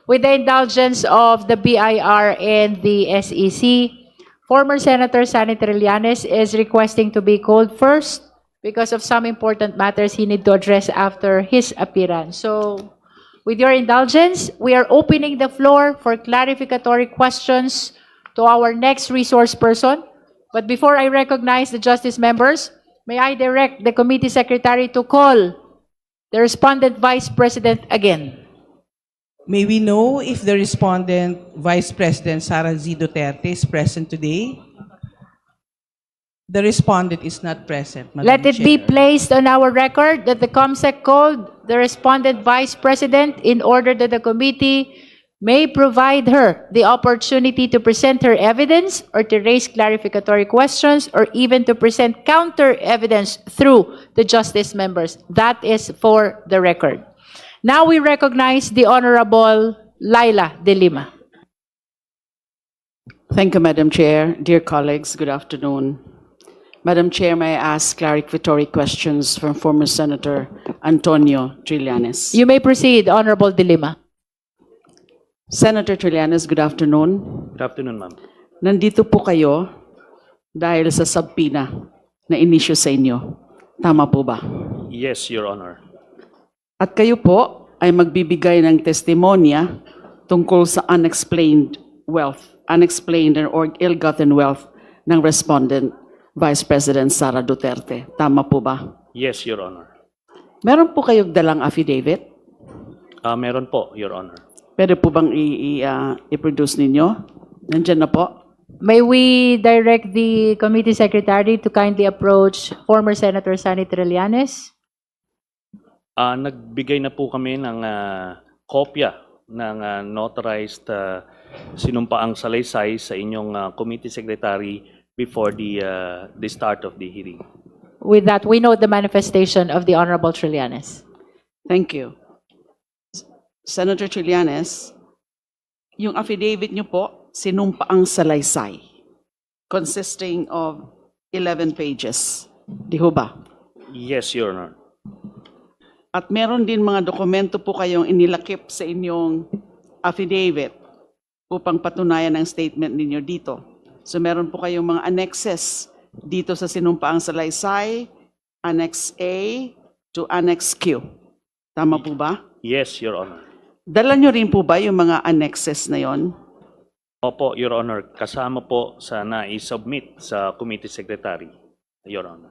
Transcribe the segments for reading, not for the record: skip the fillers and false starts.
with the indulgence of the BIR and the SEC, former Senator Sani Trillanes is requesting to be called first because of some important matters he need to address after his appearance. So, with your indulgence, we are opening the floor for clarificatory questions to our next resource person. But before I recognize the justice members, may I direct the committee secretary to call the respondent vice president again. May we know if the respondent, Vice President Sara Z. Duterte, is present today? The respondent is not present, Madam Let it be Chair. placed on our record that the COMSEC called the respondent vice president in order that the committee may provide her the opportunity to present her evidence or to raise clarificatory questions or even to present counter evidence through the justice members. That is for the record. Now we recognize the Honorable Laila De Lima. Thank you, Madam Chair. Dear colleagues, good afternoon. Madam Chair, may I ask clarificatory questions from former Senator Antonio Trillanes? You may proceed, Honorable De Lima. Senator Trillanes, good afternoon. Good afternoon, ma'am. Nandito po kayo dahil sa subpoena na inisyu sa inyo. Tama po ba? Yes, Your Honor. At kayo po ay magbibigay ng testimonya tungkol sa unexplained or ill-gotten wealth ng respondent, Vice President Sara Duterte. Tama po ba? Yes, Your Honor. Meron po kayong dalang affidavit? Meron po, Your Honor. Pwede po bang i-produce ninyo? Nandyan na po. May we direct the committee secretary to kindly approach former Senator Sani Trillanes? Nagbigay na po kami ng kopya ng notarized sinumpaang salaysay sa inyong committee secretary before the start of the hearing. With that, we note the manifestation of the Honorable Trillanes. Thank you. Senator Trillanes, yung affidavit nyo po, sinumpaang salaysay, consisting of 11 pages. Di ho ba? Yes, Your Honor. At meron din mga dokumento po kayong inilakip sa inyong affidavit upang patunayan ang statement ninyo dito. So meron po kayong mga annexes dito sa sinumpaang salaysay, Annex A to Annex Q. Tama po ba? Yes, Your Honor. Dala nyo rin po ba yung mga annexes na yon? Opo, Your Honor. Kasama po sa na-submit sa committee secretary, Your Honor.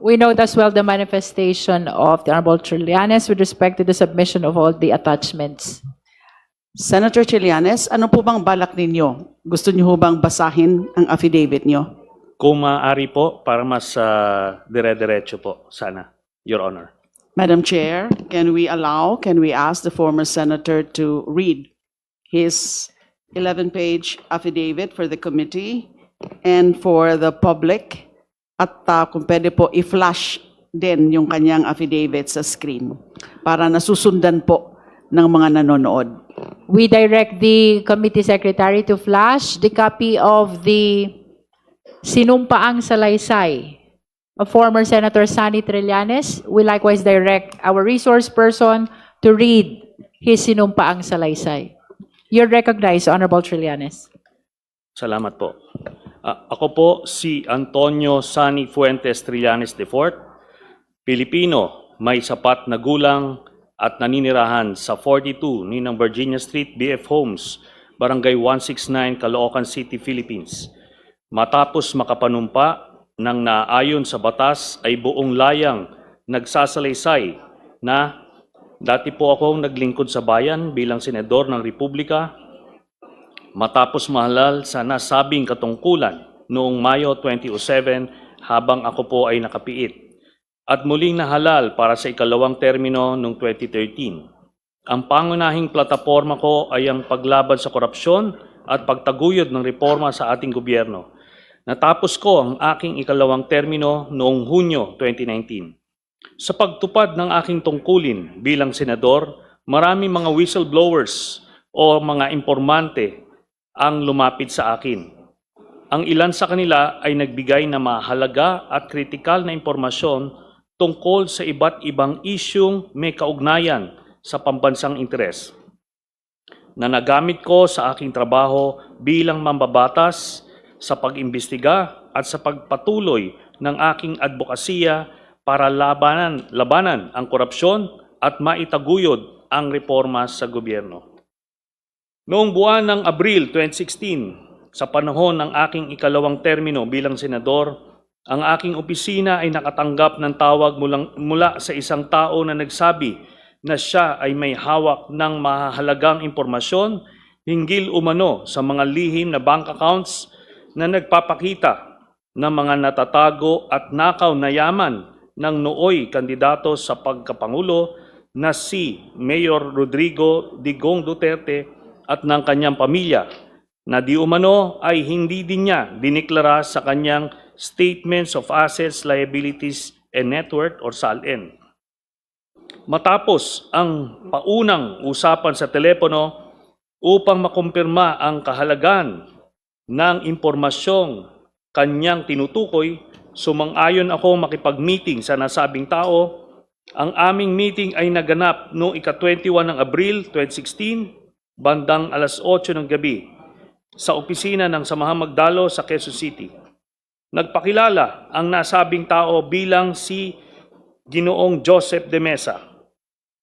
We note as well the manifestation of the Honorable Trillanes with respect to the submission of all the attachments. Senator Trillanes, ano po bang balak ninyo? Gusto nyo ho bang basahin ang affidavit nyo? Kung maaari po, para mas dire-diretso po, sana, Your Honor. Madam Chair, can we ask the former senator to read his 11-page affidavit for the committee and for the public? At kung pwede po, i-flash din yung kanyang affidavit sa screen para nasusundan po ng mga nanonood. We direct the committee secretary to flash the copy of the sinumpaang salaysay of former Senator Sani Trillanes. We likewise direct our resource person to read his sinumpaang salaysay. You're recognized, Honorable Trillanes. Salamat po. Ako po si Antonio Sani Fuentes Trillanes IV, Pilipino, may sapat na gulang at naninirahan sa 42 Ninang Virginia Street, BF Homes, Barangay 169, Caloocan City, Philippines. Matapos makapanumpa ng naayon sa batas ay buong layang nagsasalaysay na dati po akong naglingkod sa bayan bilang senador ng Republika. Matapos mahalal sa nasabing katungkulan noong Mayo 2007 habang ako po ay nakapiit. At muling nahalal para sa ikalawang termino noong 2013. Ang pangunahing plataporma ko ay ang paglaban sa korupsyon at pagtaguyod ng reforma sa ating gobyerno. Natapos ko ang aking ikalawang termino noong Hunyo 2019. Sa pagtupad ng aking tungkulin bilang senador, marami mga whistleblowers o mga informante ang lumapit sa akin. Ang ilan sa kanila ay nagbigay na mahalaga at kritikal na impormasyon tungkol sa iba't ibang isyung may kaugnayan sa pambansang interes. na nagamit ko sa aking trabaho bilang mambabatas sa pag-imbestiga at sa pagpatuloy ng aking advokasya para labanan ang korupsyon at maitaguyod ang reforma sa gobyerno. Noong buwan ng Abril 2016, sa panahon ng aking ikalawang termino bilang senador, ang aking opisina ay nakatanggap ng tawag mula sa isang tao na nagsabi na siya ay may hawak ng mahahalagang impormasyon hinggil umano sa mga lihim na bank accounts na nagpapakita ng mga natatago at nakaw na yaman ng nooy kandidato sa pagkapangulo na si Mayor Rodrigo Digong Duterte at ng kanyang pamilya na di umano ay hindi din niya diniklara sa kanyang Statements of Assets, Liabilities, and Net Worth or SALN. Matapos ang paunang usapan sa telepono upang makumpirma ang kahalagan ng impormasyong kanyang tinutukoy, sumang-ayon ako makipag-meeting sa nasabing tao. Ang aming meeting ay naganap noong ika-21 ng Abril 2016, bandang alas 8 ng gabi, sa opisina ng Samahang Magdalo sa Quezon City. Nagpakilala ang nasabing tao bilang si Ginoong Joseph de Mesa.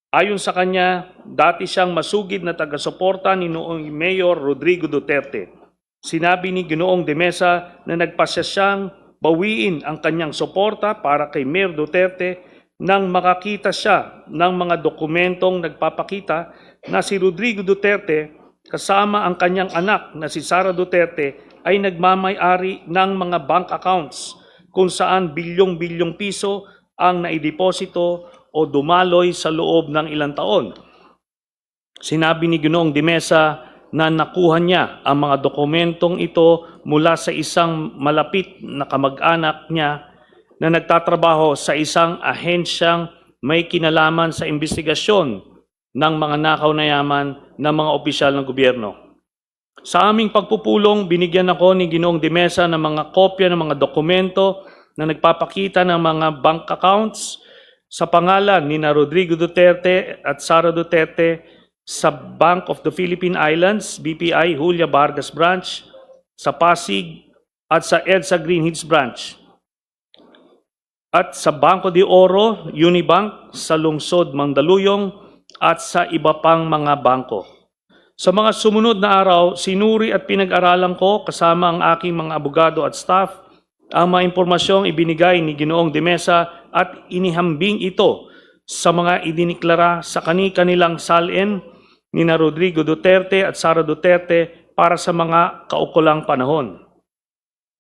Ayon sa kanya, dati siyang masugid na taga-suporta ni noong Mayor Rodrigo Duterte. Sinabi ni Ginoong de Mesa na nagpasya siyang bawiin ang kanyang suporta para kay Mayor Duterte nang makakita siya ng mga dokumentong nagpapakita na si Rodrigo Duterte kasama ang kanyang anak na si Sara Duterte ay nagmamay-ari ng mga bank accounts kung saan bilyong-bilyong piso ang naideposito o dumaloy sa loob ng ilang taon. Sinabi ni Ginoong de Mesa na nakuha niya ang mga dokumentong ito mula sa isang malapit na kamag-anak niya na nagtatrabaho sa isang ahensyang may kinalaman sa investigasyon ng mga nakaw na yaman ng mga opisyal ng gobyerno. Sa aming pagpupulong, binigyan ako ni Ginoong de Mesa ng mga kopya ng mga dokumento na nagpapakita ng mga bank accounts sa pangalan ni Rodrigo Duterte at Sara Duterte sa Bank of the Philippine Islands, BPI, Julia Vargas Branch, sa Pasig at sa EDSA Green Hills Branch, at sa Banco de Oro, Unibank, sa Lungsod Mandaluyong at sa iba pang mga bangko. Sa mga sumunod na araw, sinuri at pinag-aralan ko kasama ang aking mga abogado at staff ang mga impormasyong ibinigay ni Ginoong de Mesa at inihambing ito sa mga idiniklara sa kani-kanilang SALN ni Rodrigo Duterte at Sara Duterte para sa mga kaukulang panahon.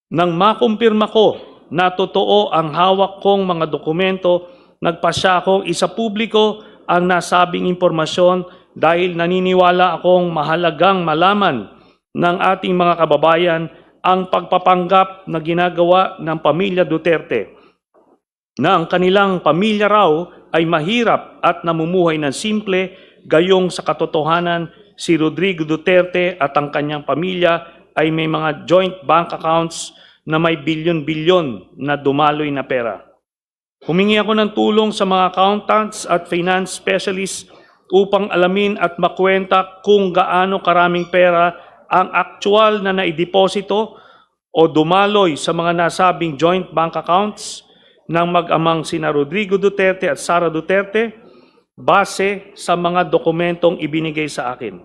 Nang makumpirma ko na totoo ang hawak kong mga dokumento, nagpasya akong isapubliko ang nasabing impormasyon dahil naniniwala akong mahalagang malaman ng ating mga kababayan ang pagpapanggap na ginagawa ng pamilya Duterte na ang kanilang pamilya raw ay mahirap at namumuhay ng simple, gayong sa katotohanan si Rodrigo Duterte at ang kanyang pamilya ay may mga joint bank accounts na may bilyon-bilyon na dumaloy na pera. Humingi ako ng tulong sa mga accountants at finance specialists upang alamin at makwenta kung gaano karaming pera ang aktual na naideposito o dumaloy sa mga nasabing joint bank accounts ng mag-amang sina Rodrigo Duterte at Sara Duterte base sa mga dokumentong ibinigay sa akin.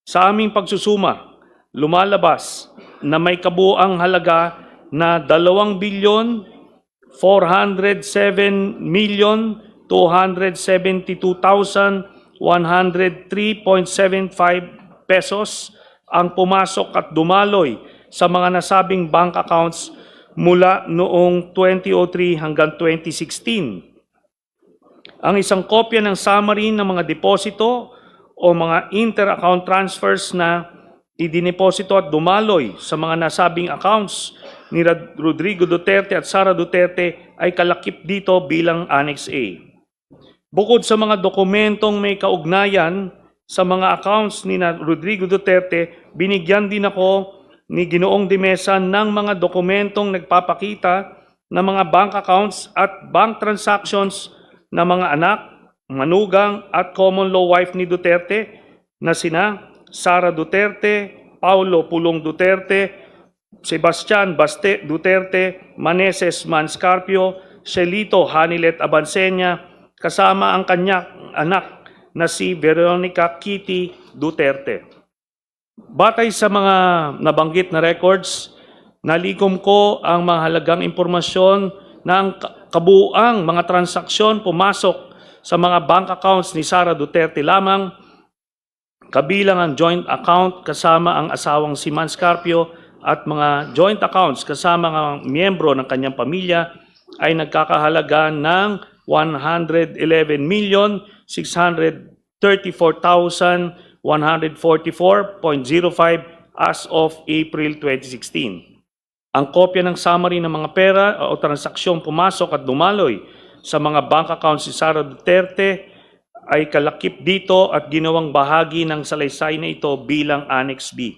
Sa aming pagsusuma, lumalabas na may kabuuang halaga na 2,407,272,103.75 pesos ang pumasok at dumaloy sa mga nasabing bank accounts mula noong 2003 hanggang 2016. Ang isang kopya ng summary ng mga deposito o mga inter-account transfers na idineposito at dumaloy sa mga nasabing accounts ni Rodrigo Duterte at Sara Duterte ay kalakip dito bilang Annex A. Bukod sa mga dokumentong may kaugnayan sa mga accounts ni Rodrigo Duterte, binigyan din ako ni Ginoong de Mesa ng mga dokumentong nagpapakita ng mga bank accounts at bank transactions ng mga anak, manugang at common law wife ni Duterte na sina Sara Duterte, Paulo Pulong Duterte, Sebastian Baste Duterte, Maneses Manscarpio, Shelito Hanilet Abansenya, kasama ang kanyang anak na si Veronica Kitty Duterte. Batay sa mga nabanggit na records, nalikom ko ang mga halagang impormasyon ng kabuuang mga transaksyon pumasok sa mga bank accounts ni Sara Duterte lamang, kabilang ang joint account kasama ang asawang si Manscarpio at mga joint accounts kasama ang miyembro ng kanyang pamilya ay nagkakahalaga ng 111,634,144.05 as of April 2016. Ang kopya ng summary ng mga pera o transaksyong pumasok at dumaloy sa mga bank accounts ni Sara Duterte ay kalakip dito at ginawang bahagi ng salaysay na ito bilang Annex B.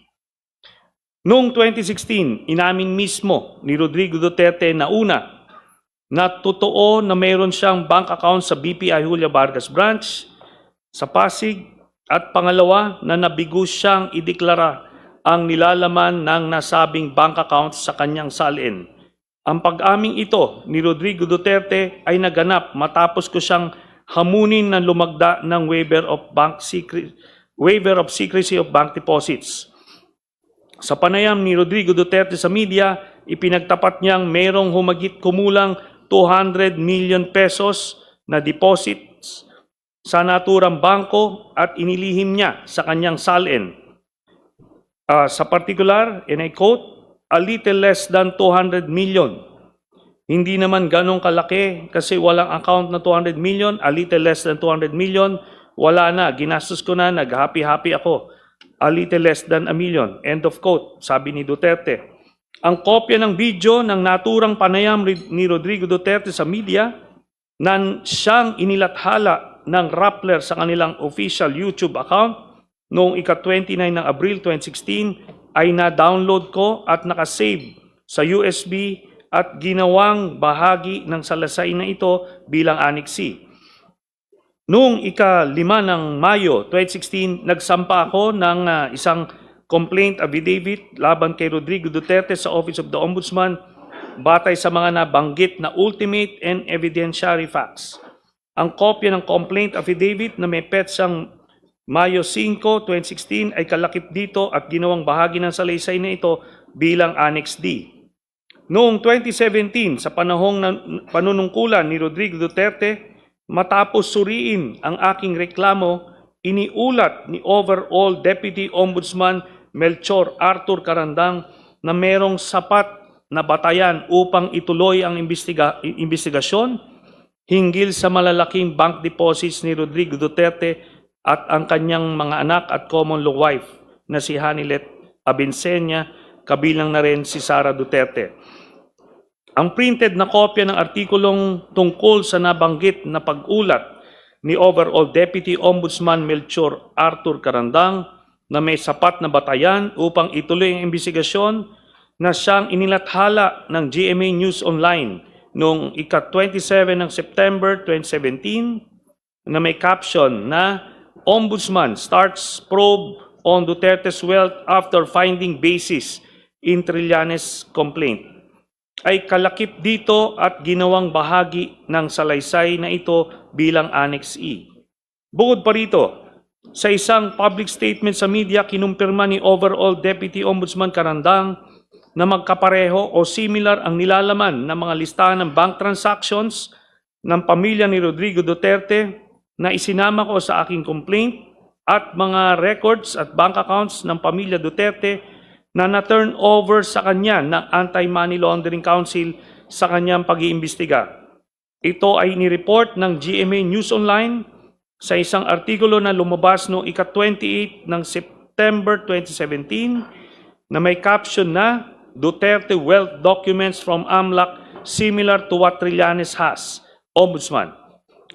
Noong 2016, inamin mismo ni Rodrigo Duterte na una, na totoo na mayroon siyang bank account sa BPI Julia Vargas Branch sa Pasig at pangalawa na nabigo siyang ideklara ang nilalaman ng nasabing bank account sa kanyang salin. Ang pag-aming ito ni Rodrigo Duterte ay naganap matapos ko siyang hamunin ng lumagda ng waiver of secrecy of bank deposits. Sa panayam ni Rodrigo Duterte sa media, ipinagtapat niyang mayroong humigit kumulang 200 million pesos na deposits sa naturang bangko at inilihim niya sa kanyang salin. Sa particular, and I quote, a little less than 200 million. Hindi naman ganong kalaki kasi walang account na 200 million, a little less than 200 million, wala na, ginastos ko na, nag-happy-happy ako. A little less than a million. End of quote, sabi ni Duterte. Ang kopya ng video ng naturang panayam ni Rodrigo Duterte sa media na siyang inilathala ng Rappler sa kanilang official YouTube account noong ika-29 ng Abril 2016 ay na-download ko at nakasave sa USB at ginawang bahagi ng salasay na ito bilang Annex C. Noong ika-5 ng Mayo 2016, nagsampa ako ng isang complaint affidavit laban kay Rodrigo Duterte sa Office of the Ombudsman batay sa mga nabanggit na ultimate and evidentiary facts. Ang kopya ng complaint affidavit na may petsang Mayo 5, 2016 ay kalakip dito at ginawang bahagi ng salaysay na ito bilang Annex D. Noong 2017, sa panahong panunungkulan ni Rodrigo Duterte, matapos suriin ang aking reklamo, iniulat ni overall Deputy Ombudsman Melchor Arthur Carandang na merong sapat na batayan upang ituloy ang investigasyon hinggil sa malalaking bank deposits ni Rodrigo Duterte at ang kanyang mga anak at common law wife na si Hanilet Abinsenya, kabilang na rin si Sara Duterte. Ang printed na kopya ng artikulong tungkol sa nabanggit na pag-ulat ni overall Deputy Ombudsman Melchor Arthur Carandang na may sapat na batayan upang ituloy ang investigasyon na siyang inilathala ng GMA News Online noong ika-27 ng September 2017 na may caption na Ombudsman starts probe on Duterte's wealth after finding basis in Trillanes complaint ay kalakip dito at ginawang bahagi ng salaysay na ito bilang Annex E. Bukod pa rito, sa isang public statement sa media, kinumpirma ni overall Deputy Ombudsman Carandang na magkapareho o similar ang nilalaman ng mga listahan ng bank transactions ng pamilya ni Rodrigo Duterte na isinama ko sa aking complaint at mga records at bank accounts ng pamilya Duterte na na-turn over sa kanya ng Anti-Money Laundering Council sa kanyang pag-iimbestiga. Ito ay nireport ng GMA News Online sa isang artikulo na lumabas noong ika-28 ng September 2017 na may caption na Duterte Wealth Documents from AMLAC similar to what Trillanes has, Ombudsman.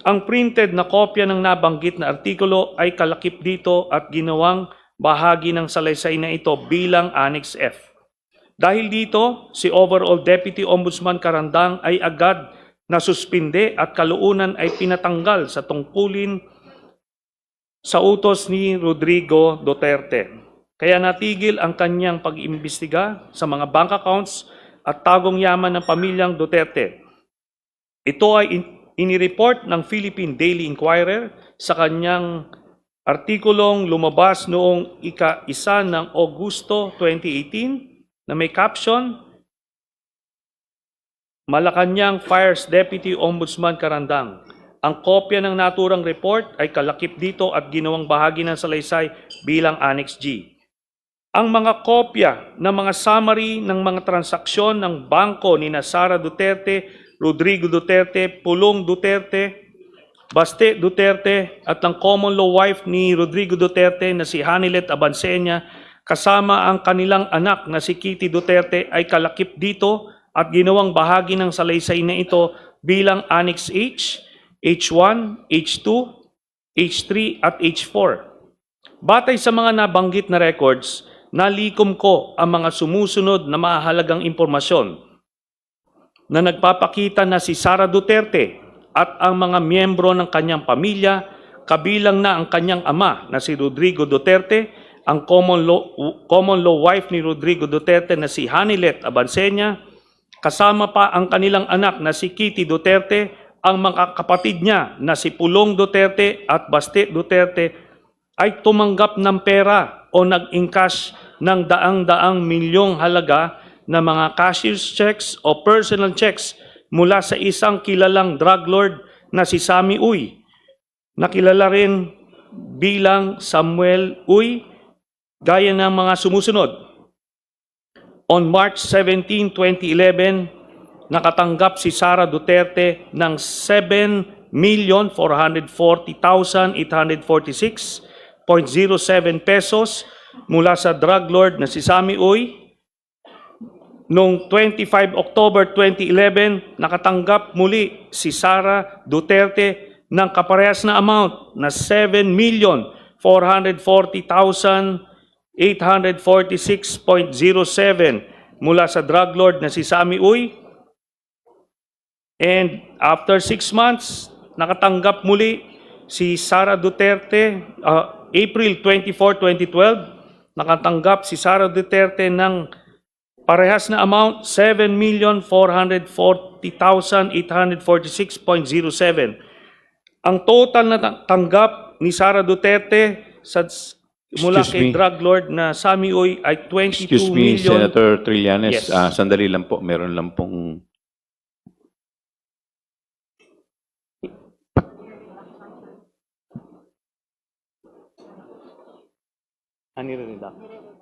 Ang printed na kopya ng nabanggit na artikulo ay kalakip dito at ginawang bahagi ng salaysay na ito bilang Annex F. Dahil dito, si overall Deputy Ombudsman Carandang ay agad na suspinde at kalaunan ay pinatanggal sa tungkulin sa utos ni Rodrigo Duterte. Kaya natigil ang kanyang pag-imbestiga sa mga bank accounts at tagong yaman ng pamilyang Duterte. Ito ay inireport ng Philippine Daily Inquirer sa kanyang artikulong lumabas noong ika-1 ng Agosto 2018 na may caption, Malacanang Fires Deputy Ombudsman Carandang. Ang kopya ng naturang report ay kalakip dito at ginawang bahagi ng salaysay bilang Annex G. Ang mga kopya ng mga summary ng mga transaksyon ng bangko ni Sara Duterte, Rodrigo Duterte, Pulong Duterte, Baste Duterte at ang common law wife ni Rodrigo Duterte na si Hanilet Abansenia kasama ang kanilang anak na si Kitty Duterte ay kalakip dito at ginawang bahagi ng salaysay na ito bilang Annex H, H1, H2, H3 at H4. Batay sa mga nabanggit na records, nalikom ko ang mga sumusunod na mahalagang impormasyon na nagpapakita na si Sara Duterte at ang mga miyembro ng kanyang pamilya, kabilang na ang kanyang ama na si Rodrigo Duterte, ang common law wife ni Rodrigo Duterte na si Hanilet Abansenia, kasama pa ang kanilang anak na si Kitty Duterte, ang mga kapatid niya na si Pulong Duterte at Baste Duterte ay tumanggap ng pera o nag-encash ng daang-daang milyong halaga na mga cashier's checks o personal checks mula sa isang kilalang drug lord na si Sammy Uy, nakilala rin bilang Samuel Uy, gaya ng mga sumusunod. On March 17, 2011, nakatanggap si Sara Duterte ng 7,440,846.07 pesos mula sa drug lord na si Sammy Uy. Noong 25 October 2011, nakatanggap muli si Sara Duterte ng kaparehas na amount na 7,440,846.07 mula sa drug lord na si Sammy Uy. And after 6 months, nakatanggap muli si Sara Duterte, April 24, 2012, nakatanggap si Sara Duterte ng parehas na amount, 7,440,846.07. Ang total na tanggap ni Sara Duterte mula Excuse kay me. drug lord na Sammy Uy ay 22 Excuse me, million. Senator Trillanes. Yes. Sandali lang po. Meron lang pong...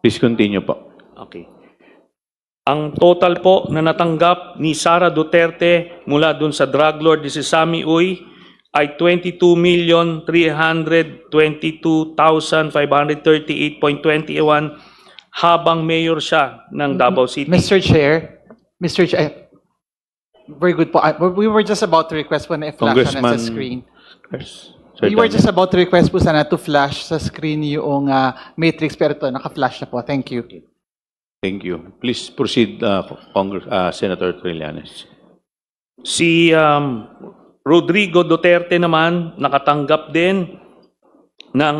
Please continue po. Okay. Ang total po na natanggap ni Sara Duterte mula dun sa drug lord ni si Sammy Uy ay 22,322,538.21 habang mayor siya ng Davao City. Mr. Chair, very good po. We were just about to request po na i-flash na sa Congressman- screen. Sir We were Daniel. just about to request po sana to flash sa screen yung matrix, pero ito, naka-flash na po. Thank you. Thank you. Please proceed, Senator Trillanes. Si Rodrigo Duterte naman nakatanggap din ng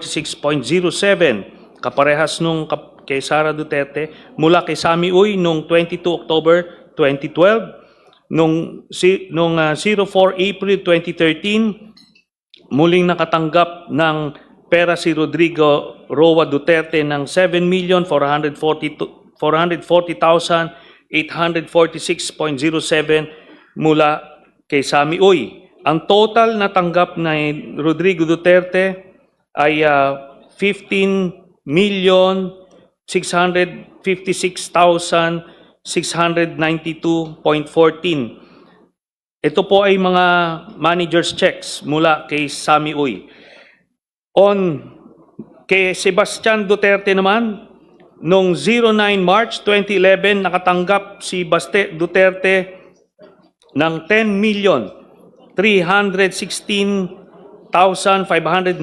7,440,846.07 kaparehas nung kay Sara Duterte mula kay Sammy Uy noong 22 October 2012, nung 04 April 2013 muling nakatanggap ng pera si Rodrigo Roa Duterte ng 7,440,846.07 mula kay Sammy Uy. Ang total na tanggap ni Rodrigo Duterte ay 15,656,692.14. Ito po ay mga manager's checks mula kay Sammy Uy. Kay Sebastian Duterte naman, noong 09 March 2011, nakatanggap si Baste Duterte ng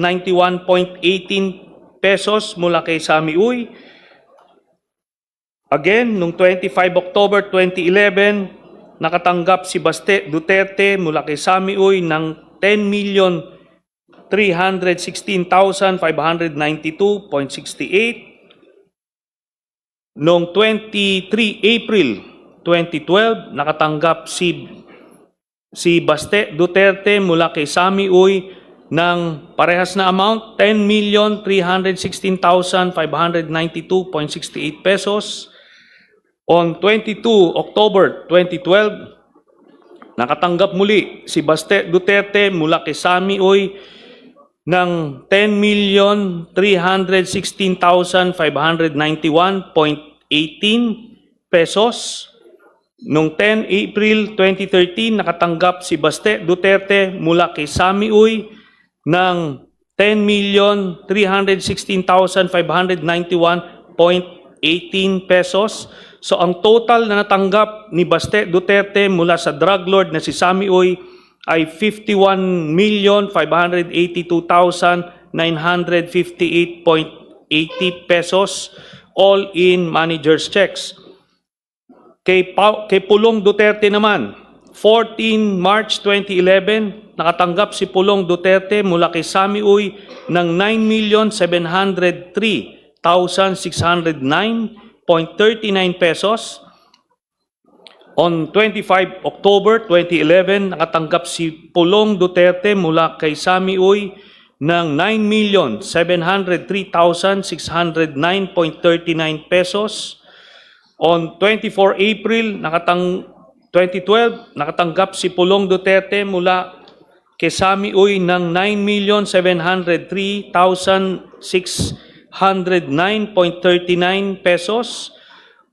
10,316,591.18 pesos mula kay Sammy Uy. Again, noong 25 October 2011, nakatanggap si Baste Duterte mula kay Sami Uy ng 10,316,592.68. Noong 23 April 2012, nakatanggap si Baste Duterte mula kay Sami Uy ng parehas na amount, 10,316,592.68 pesos. On 22 October 2012, nakatanggap muli si Baste Duterte mula kay Sami Uy ng 10,316,591.18 pesos. Noong 10 April 2013, nakatanggap si Baste Duterte mula kay Sami Uy ng 10,316,591.18 pesos. So ang total na natanggap ni Baste Duterte mula sa drug lord na si Sami Uy ay 51,582,958.80 pesos, all in manager's checks. Kay Pulong Duterte naman, 14 March 2011, nakatanggap si Pulong Duterte mula kay Sami Uy ng 9,703,609.39 pesos. On 25 October 2011, nakatanggap si Pulong Duterte mula kay Sami Uy ng 9,703,609.39 pesos. On 24 April 2012, nakatanggap si Pulong Duterte mula kay Sami Uy ng 9,703,609.39 pesos.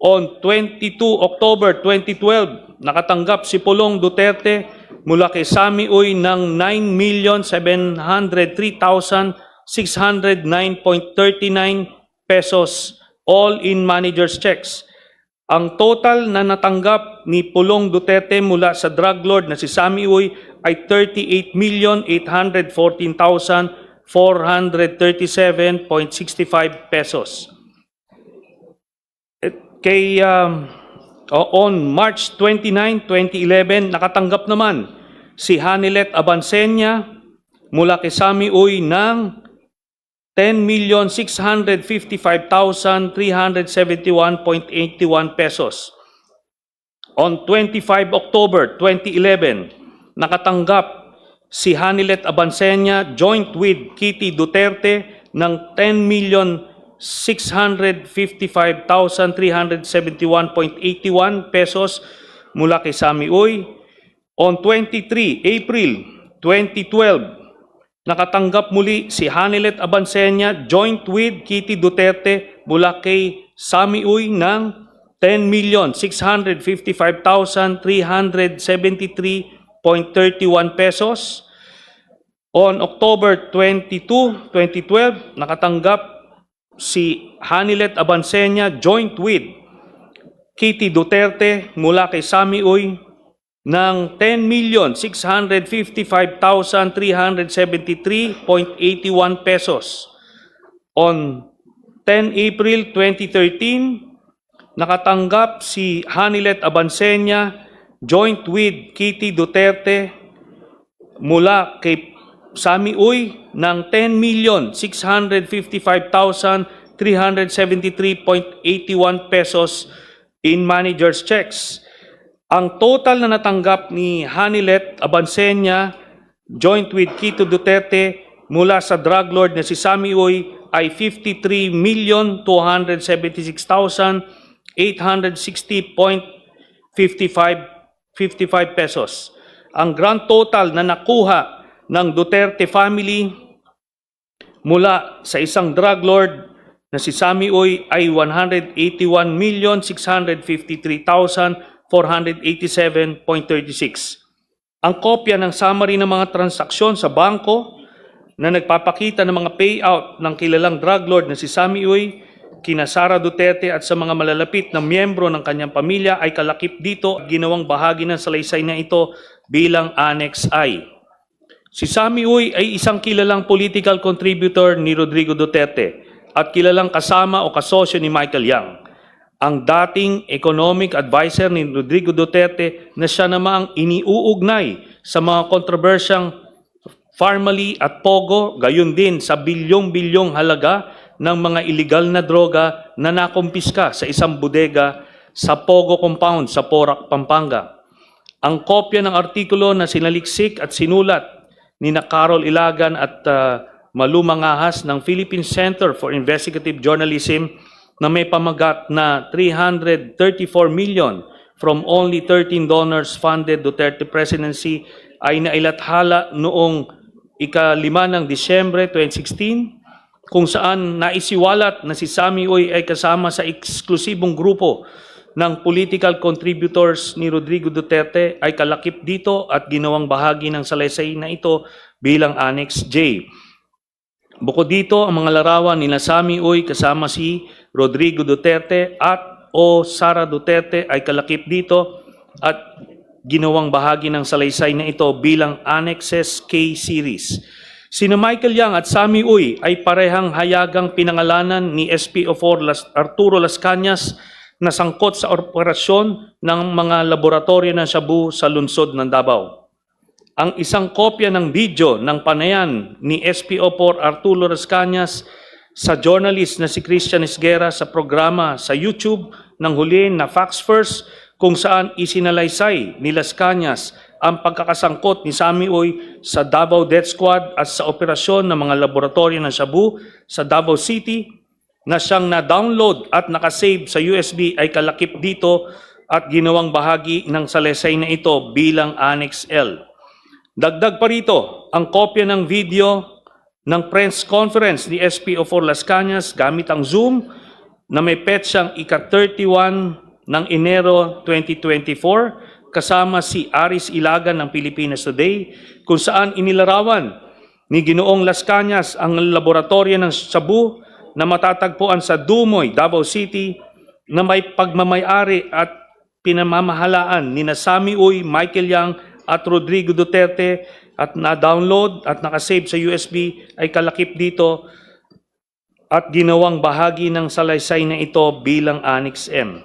On 22 October 2012, nakatanggap si Pulong Duterte mula kay Sami Uy ng 9,703,609.39 pesos, all in manager's checks. Ang total na natanggap ni Pulong Duterte mula sa drug lord na si Sami Uy ay 38,814,437.65 pesos. On March 29, 2011, nakatanggap naman si Hanilet Abansenya mula kay Sami Uy ng 10,655,371.81 pesos. On 25 October 2011, nakatanggap si Hanilet Abansenya joint with Kitty Duterte ng 10,655,371.81 pesos mula kay Sami Uy. On 23 April 2012, nakatanggap muli si Hanilet Abansenya joint with Kitty Duterte mula kay Sami Uy ng 10,655,373.31 pesos. On October 22, 2012, nakatanggap si Hanilet Abansenya joint with Kitty Duterte mula kay Sami Uy ng 10,655,373.81 pesos. On 10 April 2013, nakatanggap si Hanilet Abansenya joint with Kitty Duterte mula kay Sami Uy ng 10,655,373.81 pesos in manager's checks. Ang total na natanggap ni Hanilet Abansenya joint with Kitty Duterte mula sa drug lord na si Sami Uy ay 53,276,860.55 pesos. Ang grand total na nakuha ng Duterte family mula sa isang drug lord na si Sami Uy ay 181,653,487.36. Ang kopya ng summary ng mga transaksyon sa bangko na nagpapakita ng mga payout ng kilalang drug lord na si Sami Uy, kina Sara Duterte at sa mga malalapit na miyembro ng kanyang pamilya ay kalakip dito at ginawang bahagi ng salaysay na ito bilang Annex I. Si Sami Uy ay isang kilalang political contributor ni Rodrigo Duterte at kilalang kasama o kasosyo ni Michael Yang. ang dating economic advisor ni Rodrigo Duterte na siya namang iniuugnay sa mga kontrobersyang Farmally at Pogo, gayon din sa bilyong-bilyong halaga ng mga illegal na droga na nakumpiska sa isang bodega sa Pogo Compound sa Porac, Pampanga. Ang kopya ng artikulo na sinaliksik at sinulat ni na Carol Ilagan at Malu Mangahas ng Philippine Center for Investigative Journalism na may pamagat na 334 million from only 13 donors funded Duterte presidency ay nailathala noong ika-5 ng Disyembre 2016 kung saan naisiwalat na si Sammy Uy ay kasama sa eksklusibong grupo ng political contributors ni Rodrigo Duterte ay kalakip dito at ginawang bahagi ng salaysay na ito bilang Annex J. Bukod dito, ang mga larawan ni Sammy Uy kasama si Rodrigo Duterte at o Sara Duterte ay kalakip dito at ginawang bahagi ng salaysay na ito bilang Annexes K Series. Sina Michael Yang at Sammy Uy ay parehang hayagang pinangalanan ni SPO4 Arturo Las Cañas na sangkot sa operasyon ng mga laboratorio ng Shabu sa lungsod ng Davao. Ang isang kopya ng video ng panayan ni SPO4 Arturo Las Cañas sa journalist na si Christian Esguera sa programa sa YouTube ng huli na Facts First kung saan isinalaysay ni Las Cañas ang pagkakasangkot ni Sammy Uy sa Davao Death Squad at sa operasyon ng mga laboratorio ng Shabu sa Davao City na siyang na-download at nakasave sa USB ay kalakip dito at ginawang bahagi ng salaysay na ito bilang Annex L. Dagdag pa rito, ang kopya ng video ng press conference ni SPO4 Las Cañas gamit ang Zoom na may petsang ika-31 ng Enero 2024 kasama si Aris Ilagan ng Pilipinas Today kung saan inilarawan ni Ginoong Las Cañas ang laboratorio ng Shabu na matatagpuan sa Dumoy, Davao City na may pagmamayari at pinamamahalaan ni Sammy Uy, Michael Yang at Rodrigo Duterte at na-download at nakasave sa USB ay kalakip dito at ginawang bahagi ng salaysay na ito bilang Annex M.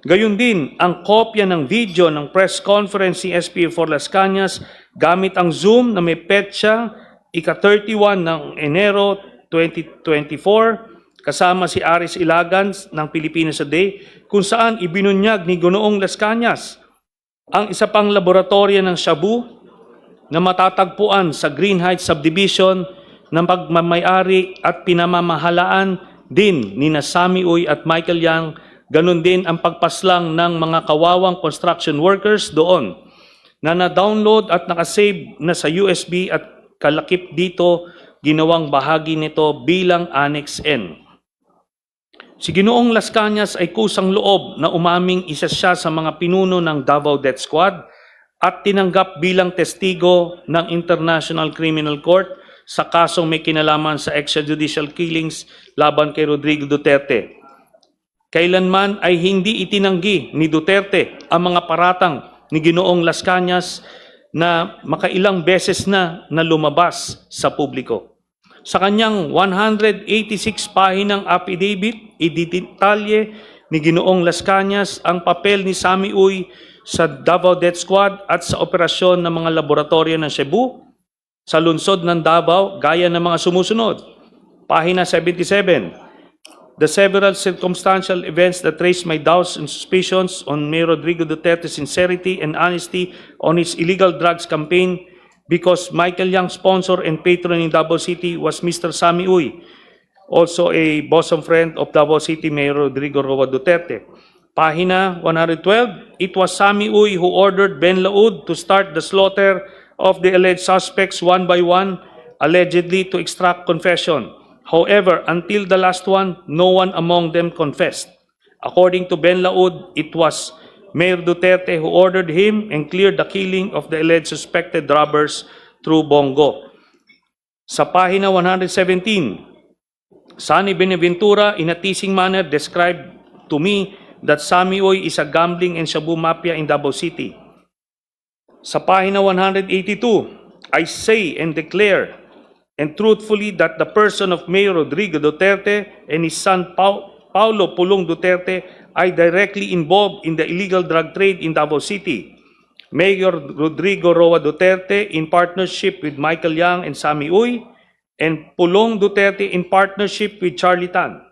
Gayun din, ang kopya ng video ng press conference ni SPO4 Las Cañas gamit ang Zoom na may petsa ika-31 ng Enero 2024 kasama si Aris Ilagan ng Pilipinas Today kung saan ibinunyag ni Ginoong Las Cañas ang isa pang laboratorio ng Shabu na matatagpuan sa Green Heights Subdivision ng pagmamayari at pinamamahalaan din ni Sammy Uy at Michael Yang. Ganon din ang pagpaslang ng mga kawawang construction workers doon na na-download at nakasave na sa USB at kalakip dito ginawang bahagi nito bilang Annex N. Si Ginoong Las Cañas ay kusang loob na umaming isa siya sa mga pinuno ng Davao Death Squad at tinanggap bilang testigo ng International Criminal Court sa kasong may kinalaman sa extrajudicial killings laban kay Rodrigo Duterte. Kailanman ay hindi itinanggi ni Duterte ang mga paratang ni Ginoong Las Cañas na makailang beses na lumabas sa publiko. Sa kanyang 186 pahinang affidavit, ididetalye ni Ginoong Las Cañas ang papel ni Sammy Uy sa Davao Death Squad at sa operasyon ng mga laboratorio ng Cebu sa lungsod ng Davao gaya ng mga sumusunod. Pahina 77. The several circumstantial events that raised my doubts and suspicions on Mayor Rodrigo Duterte's sincerity and honesty on his illegal drugs campaign because Michael Yang, sponsor and patron in Davao City, was Mr. Sammy Uy, also a bosom friend of Davao City Mayor Rodrigo Roa Duterte. Pahina 112, it was Sammy Uy who ordered Ben Laud to start the slaughter of the alleged suspects one by one, allegedly to extract confession. However, until the last one, no one among them confessed. According to Ben Laud, it was Mayor Duterte who ordered him and cleared the killing of the alleged suspected robbers through Bongo. Sa pahina 117, Sonny Benaventura in a teasing manner described to me that Sammy Uy is a gambling and Shabu mafia in Davao City. Sa pahina 182, I say and declare and truthfully that the person of Mayor Rodrigo Duterte and his son Paulo Pulong Duterte ay directly involved in the illegal drug trade in Davao City. Mayor Rodrigo Roa Duterte in partnership with Michael Yang and Sammy Uy, and Pulong Duterte in partnership with Charlie Tan.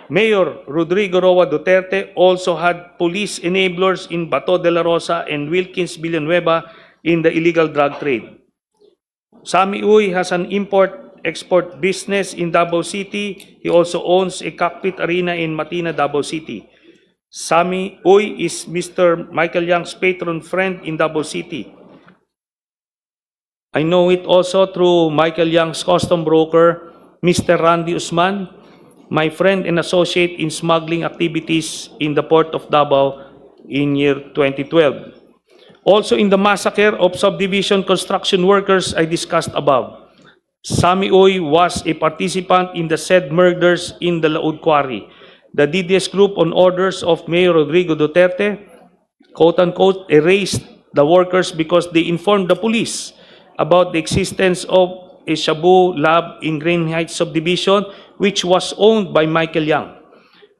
Mayor Rodrigo Roa Duterte also had police enablers in Bato de la Rosa and Wilkins Villanueva in the illegal drug trade. Sammy Uy has an import-export business in Davao City. He also owns a cockpit arena in Matina, Davao City. Sammy Uy is Mr. Michael Yang's patron friend in Davao City. I know it also through Michael Yang's custom broker, Mr. Randy Usman, my friend and associate in smuggling activities in the port of Davao in year 2012. Also in the massacre of subdivision construction workers I discussed above, Sammy Uy was a participant in the said murders in the Laud Quarry. The DDS group, on orders of Mayor Rodrigo Duterte, quote-unquote, erased the workers because they informed the police about the existence of a Shabu lab in Green Heights subdivision, which was owned by Michael Yang.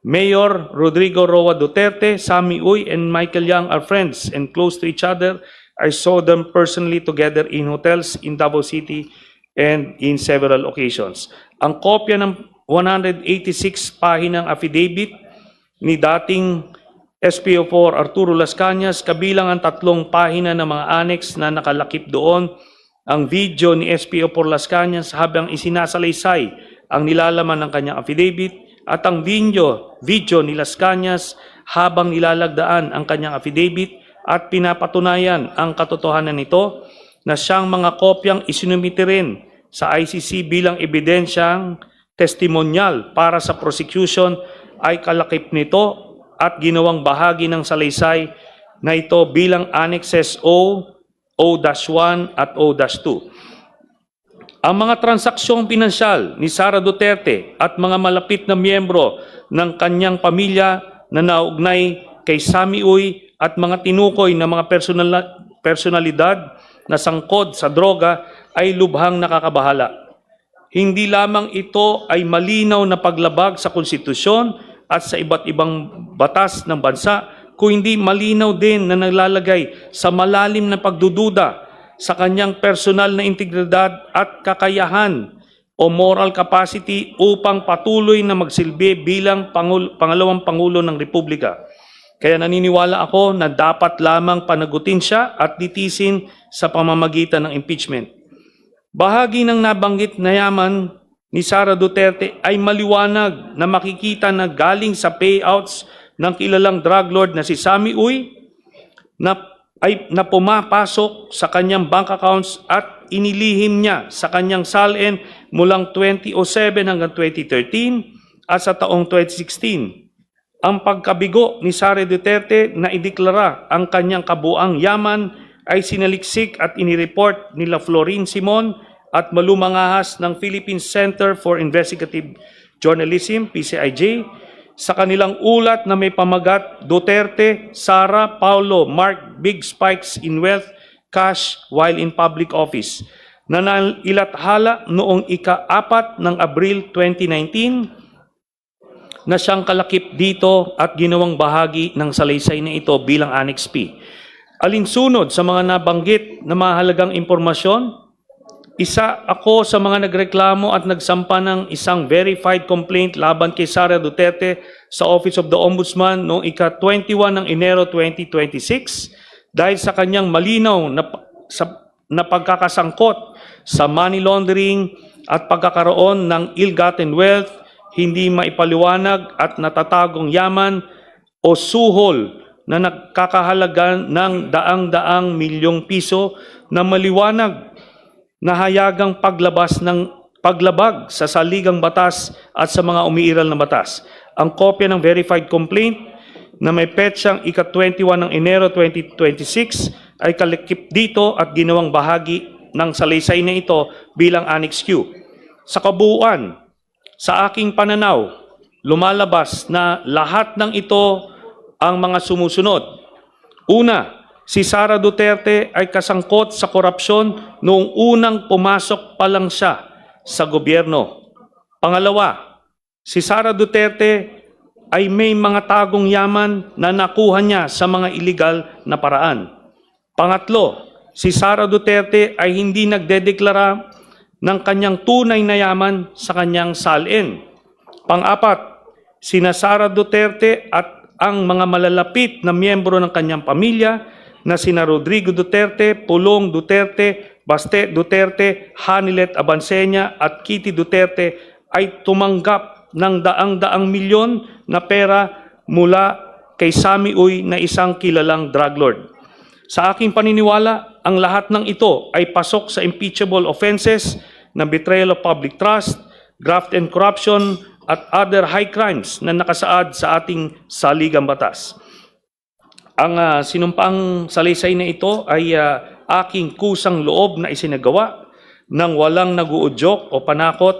Mayor Rodrigo Roa Duterte, Sammy Uy, and Michael Yang are friends and close to each other. I saw them personally together in hotels in Davao City and in several occasions. Ang kopya ng 186 pahinang affidavit ni dating SPO4 Arturo Las Cañas, kabilang ang 3 pahina ng mga annex na nakalakip doon, ang video ni SPO4 Las Cañas habang isinasalaysay ang nilalaman ng kanyang affidavit, at ang video ni Las Cañas habang nilalagdaan ang kanyang affidavit at pinapatunayan ang katotohanan nito na siyang mga kopyang isinumite rin sa ICC bilang ebidensyang testimonyal para sa prosecution ay kalakip nito at ginawang bahagi ng salaysay na ito bilang Annexes O, O-1 at O-2. Ang mga transaksyong pinansyal ni Sara Duterte at mga malapit na miyembro ng kanyang pamilya na naugnay kay Sammy Uy at mga tinukoy na mga personalidad na sangkot sa droga ay lubhang nakakabahala. Hindi lamang ito ay malinaw na paglabag sa konstitusyon at sa iba't ibang batas ng bansa, kundi malinaw din na naglalagay sa malalim na pagdududa sa kanyang personal na integridad at kakayahan o moral capacity upang patuloy na magsilbi bilang pangalawang Pangulo ng Republika. Kaya naniniwala ako na dapat lamang panagutin siya at litisin sa pamamagitan ng impeachment. Bahagi ng nabanggit na yaman ni Sara Duterte ay maliwanag na makikita na galing sa payouts ng kilalang drug lord na si Sammy Uy na pumapasok sa kanyang bank accounts at inilihim niya sa kanyang salin mulang 2007 hanggang 2013 at sa taong 2016. Ang pagkabigo ni Sara Duterte na ideklara ang kanyang kabuang yaman ay sinaliksik at inireport nila Florin Simon at malumangahas ng Philippine Center for Investigative Journalism, PCIJ, sa kanilang ulat na may pamagat, Duterte, Sara, Paulo, Mark Big Spikes in Wealth, Cash while in public office, na nailathala noong ika-4 ng Abril 2019 na siyang kalakip dito at ginawang bahagi ng salaysay na ito bilang Annex P. Alinsunod sa mga nabanggit na mahalagang impormasyon, isa ako sa mga nagreklamo at nagsampa ng isang verified complaint laban kay Sara Duterte sa Office of the Ombudsman noong ika-21 ng Enero 2026 dahil sa kanyang malinaw na pagkakasangkot sa money laundering at pagkakaroon ng ill-gotten wealth, hindi maipaliwanag at natatagong yaman o suhol na nagkakahalaga ng daang-daang milyong piso na maliwanag na hayagang paglabag sa saligang batas at sa mga umiiral na batas. Ang kopya ng verified complaint na may petsang ika-21 ng Enero 2026 ay kalakip dito at ginawang bahagi ng salaysay na ito bilang Annex Q. Sa kabuuan, sa aking pananaw, lumalabas na lahat ng ito ang mga sumusunod. Una, si Sara Duterte ay kasangkot sa korupsyon noong unang pumasok pa lang siya sa gobyerno. Pangalawa, si Sara Duterte ay may mga tagong yaman na nakuha niya sa mga iligal na paraan. Pangatlo, si Sara Duterte ay hindi nagdedeklara ng kanyang tunay na yaman sa kanyang salin. Pang-apat, sina Sara Duterte at ang mga malalapit na miyembro ng kanyang pamilya na sina Rodrigo Duterte, Pulong Duterte, Baste Duterte, Hanilet Abansenya at Kitty Duterte ay tumanggap ng daang-daang milyon na pera mula kay Sammy Uy na isang kilalang drug lord. Sa aking paniniwala, ang lahat ng ito ay pasok sa impeachable offenses na betrayal of public trust, graft and corruption, at other high crimes na nakasaad sa ating saligang batas. Ang sinumpaang salaysay na ito ay aking kusang loob na isinagawa ng walang naguudyok o panakot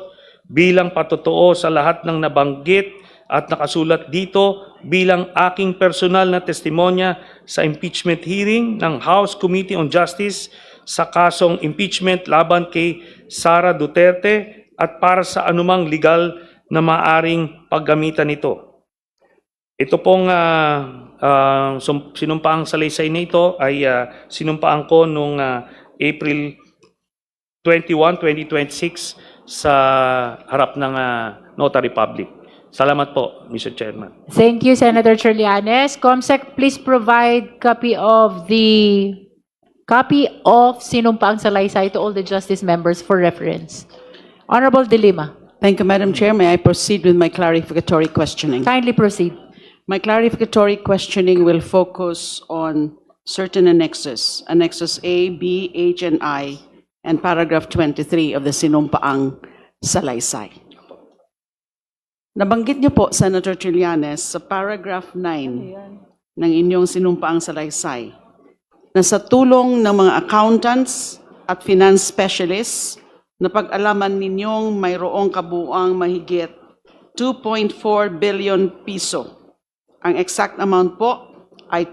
bilang patotoo sa lahat ng nabanggit at nakasulat dito bilang aking personal na testimonya sa impeachment hearing ng House Committee on Justice sa kasong impeachment laban kay Sara Duterte at para sa anumang legal na maaring paggamitan nito. Ito pong sinumpaang salaysay na ito ay sinumpaan ko noong April 21, 2026 sa harap ng Notary Public. Salamat po, Mr. Chairman. Thank you, Senator Trillanes. Comsec, please provide copy of sinumpaang salaysay to all the justice members for reference. Honorable De Lima, Thank you, Madam Chair. May I proceed with my clarificatory questioning? kindly proceed. My clarificatory questioning will focus on certain annexes, Annexes A, B, H, and I, and paragraph 23 of the sinumpaang salaysay. Nabanggit niyo po, Senator Trillanes, sa paragraph 9 ng inyong sinumpaang salaysay, na sa tulong ng mga accountants at finance specialists, na pag-alaman ninyong mayroong kabuuang mahigit 2.4 billion piso. Ang exact amount po ay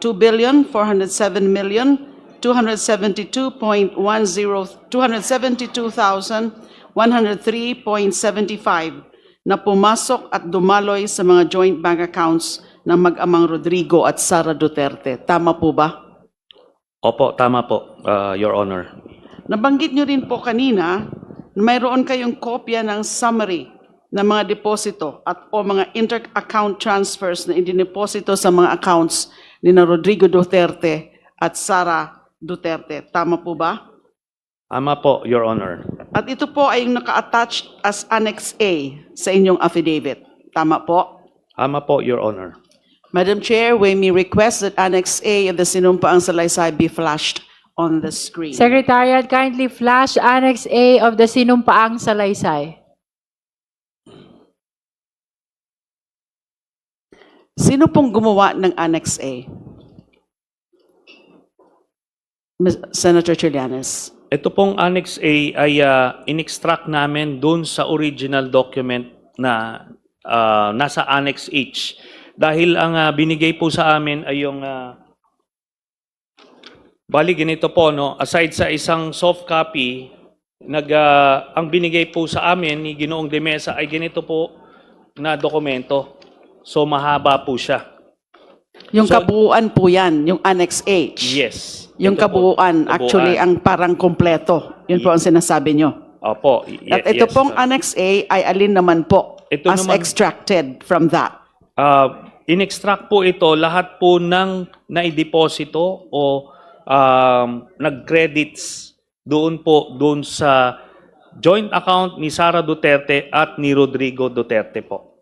272,103.75 na pumasok at dumaloy sa mga joint bank accounts ng mag-amang Rodrigo at Sara Duterte. Tama po ba? Opo, tama po, Your Honor. Nabanggit nyo rin po kanina na mayroon kayong kopya ng summary ng mga deposito at o mga inter-account transfers na indineposito sa mga accounts ni na Rodrigo Duterte at Sara Duterte. Tama po ba? Tama po, Your Honor. At ito po ay yung naka-attach as Annex A sa inyong affidavit. Tama po? Tama po, Your Honor. Madam Chair, we may request that Annex A of the sinumpaang salaysay be flashed on the screen. Secretariat, kindly flash Annex A of the sinumpaang salaysay. Sino pong gumawa ng Annex A? Senator Trillanes. Ito pong Annex A ay in-extract namin dun sa original document na nasa Annex H. Dahil ang binigay po sa amin ay yung bali ganito po, no? Aside sa isang soft copy, ang binigay po sa amin ni Ginoong De Mesa ay ganito po na dokumento. So mahaba po siya. Yung So- kabuuan po yan, yung Annex H. Yes. Yung Ito po, kabuuan, actually, ang parang kompleto. Yun po ang sinasabi nyo. Opo. At ito pong Annex A ay alin naman po Ito as naman- extracted from that? In-extract po ito lahat po ng naideposito o nag-credits doon sa joint account ni Sara Duterte at ni Rodrigo Duterte po.